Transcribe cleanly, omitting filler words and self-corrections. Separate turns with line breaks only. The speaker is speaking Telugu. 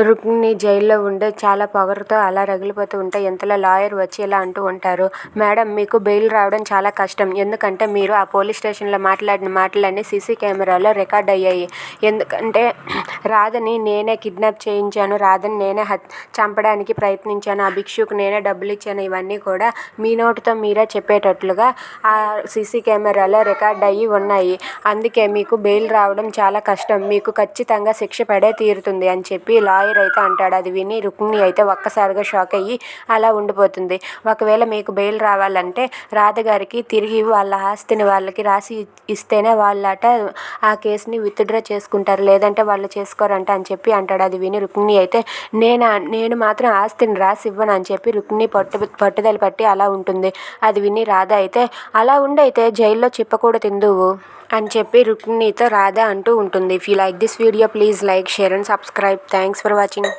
రుక్మిణి జైల్లో ఉండే చాలా పొగరుతో అలా రగిలిపోతూ ఉంటే ఇంతలో లాయర్ వచ్చి ఇలా అంటూ ఉంటారు. మేడం, మీకు బెయిల్ రావడం చాలా కష్టం. ఎందుకంటే మీరు ఆ పోలీస్ స్టేషన్లో మాట్లాడిన మాటలన్నీ సీసీ కెమెరాలో రికార్డ్ అయ్యాయి. ఎందుకంటే రాధని నేనే కిడ్నాప్ చేయించాను, రాధని నేనే చంపడానికి ప్రయత్నించాను, ఆ భిక్షుకు నేనే డబ్బులు ఇచ్చాను, ఇవన్నీ కూడా మీ నోటితో మీరే చెప్పేటట్లుగా ఆ సీసీ కెమెరాలో రికార్డ్ అయ్యి ఉన్నాయి. అందుకే మీకు బెయిల్ రావడం చాలా కష్టం. మీకు ఖచ్చితంగా శిక్ష పడే తీరుతుంది అని చెప్పి లాయర్ అయితే అంటాడు. అది విని రుక్మిణి అయితే ఒక్కసారిగా షాక్ అయ్యి అలా ఉండిపోతుంది. ఒకవేళ మీకు బెయిల్ రావాలంటే రాధగారికి తిరిగి వాళ్ళ ఆస్తిని వాళ్ళకి రాసి ఇస్తేనే వాళ్ళట ఆ కేసుని విత్డ్రా చేసుకుంటారు, లేదంటే వాళ్ళు చేసుకోరంట అని చెప్పి అంటాడు. అది విని రుక్మిణి అయితే నేను మాత్రం ఆస్తిని రాసి ఇవ్వను అని చెప్పి రుక్మిణి పట్టుదల పట్టి అలా ఉంటుంది. అది విని రాధ అయితే అలా ఉండైతే జైల్లో చిప్పకూడదు ఎందువు అని చెప్పి రుక్మిణితో రాధ అంటూ ఉంటుంది. If you like this video, please like, share and subscribe. Thanks for watching.